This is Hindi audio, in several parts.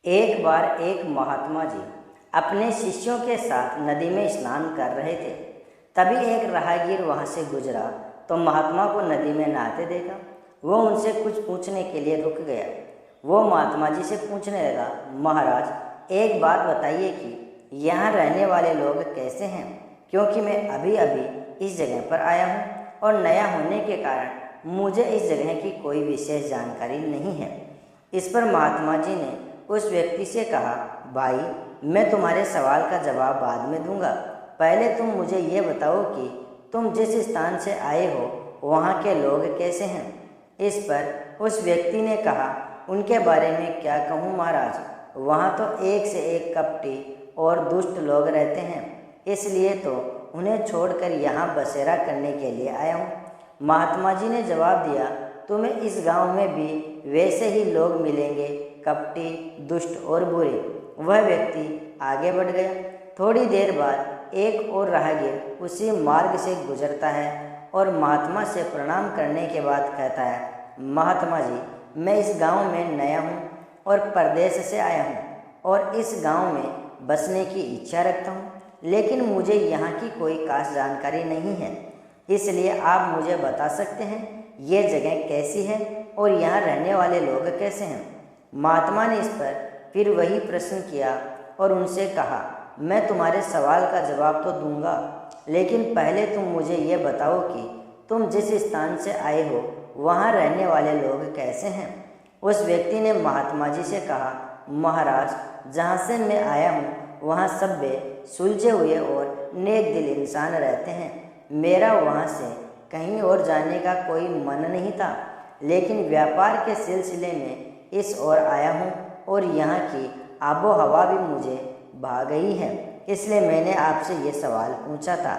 एक बार एक महात्मा जी अपने शिष्यों के साथ नदी में स्नान कर रहे थे। तभी एक राहगीर वहां से गुजरा तो महात्मा को नदी में नहाते देखा। वो उनसे कुछ पूछने के लिए रुक गया। वो महात्मा जी से पूछने लगा, महाराज एक बात बताइए कि यहाँ रहने वाले लोग कैसे हैं, क्योंकि मैं अभी अभी इस जगह पर आया हूँ और नया होने के कारण मुझे इस जगह की कोई विशेष जानकारी नहीं है। इस पर महात्मा जी ने उस व्यक्ति से कहा, भाई मैं तुम्हारे सवाल का जवाब बाद में दूंगा, पहले तुम मुझे ये बताओ कि तुम जिस स्थान से आए हो वहाँ के लोग कैसे हैं। इस पर उस व्यक्ति ने कहा, उनके बारे में क्या कहूँ महाराज, वहाँ तो एक से एक कपटी और दुष्ट लोग रहते हैं, इसलिए तो उन्हें छोड़कर यहाँ बसेरा करने के लिए आया हूँ। महात्मा जी ने जवाब दिया, तुम्हें इस गांव में भी वैसे ही लोग मिलेंगे, कपटी, दुष्ट और बुरे। वह व्यक्ति आगे बढ़ गया। थोड़ी देर बाद एक और राहगीर उसी मार्ग से गुजरता है और महात्मा से प्रणाम करने के बाद कहता है, महात्मा जी मैं इस गांव में नया हूं और परदेश से आया हूं और इस गांव में बसने की इच्छा रखता हूं, लेकिन मुझे यहाँ की कोई खास जानकारी नहीं है, इसलिए आप मुझे बता सकते हैं ये जगह कैसी है और यहाँ रहने वाले लोग कैसे हैं। महात्मा ने इस पर फिर वही प्रश्न किया और उनसे कहा, मैं तुम्हारे सवाल का जवाब तो दूंगा, लेकिन पहले तुम मुझे ये बताओ कि तुम जिस स्थान से आए हो वहाँ रहने वाले लोग कैसे हैं। उस व्यक्ति ने महात्मा जी से कहा, महाराज जहाँ से मैं आया हूँ वहाँ सभ्य, सुलझे हुए और नेक दिल इंसान रहते हैं। मेरा वहाँ से कहीं और जाने का कोई मन नहीं था, लेकिन व्यापार के सिलसिले में इस ओर आया हूँ और यहाँ की आबो हवा भी मुझे भा गई है, इसलिए मैंने आपसे ये सवाल पूछा था।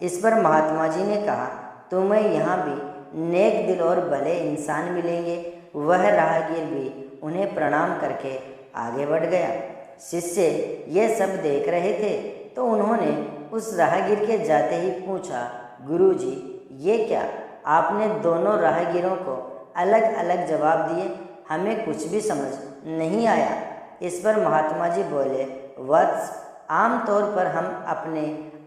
इस पर महात्मा जी ने कहा, तुम्हें यहाँ भी नेक दिल और भले इंसान मिलेंगे। वह राहगीर भी उन्हें प्रणाम करके आगे बढ़ गया। शिष्य ये सब देख रहे थे तो उन्होंने उस राहगीर के जाते ही पूछा, गुरुजी ये क्या, आपने दोनों राहगीरों को अलग अलग जवाब दिए, हमें कुछ भी समझ नहीं आया। इस पर महात्मा जी बोले, वत्स आमतौर पर हम अपने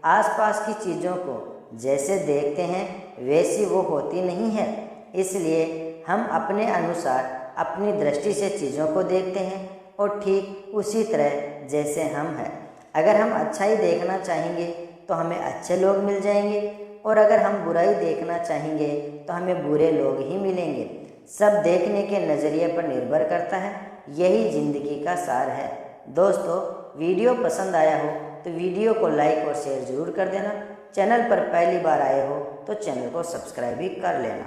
आसपास की चीज़ों को जैसे देखते हैं वैसी वो होती नहीं है, इसलिए हम अपने अनुसार अपनी दृष्टि से चीज़ों को देखते हैं और ठीक उसी तरह जैसे हम हैं। अगर हम अच्छाई देखना चाहेंगे तो हमें अच्छे लोग मिल जाएंगे और अगर हम बुराई देखना चाहेंगे तो हमें बुरे लोग ही मिलेंगे। सब देखने के नज़रिए पर निर्भर करता है, यही ज़िंदगी का सार है। दोस्तों वीडियो पसंद आया हो तो वीडियो को लाइक और शेयर ज़रूर कर देना। चैनल पर पहली बार आए हो तो चैनल को सब्सक्राइब भी कर लेना।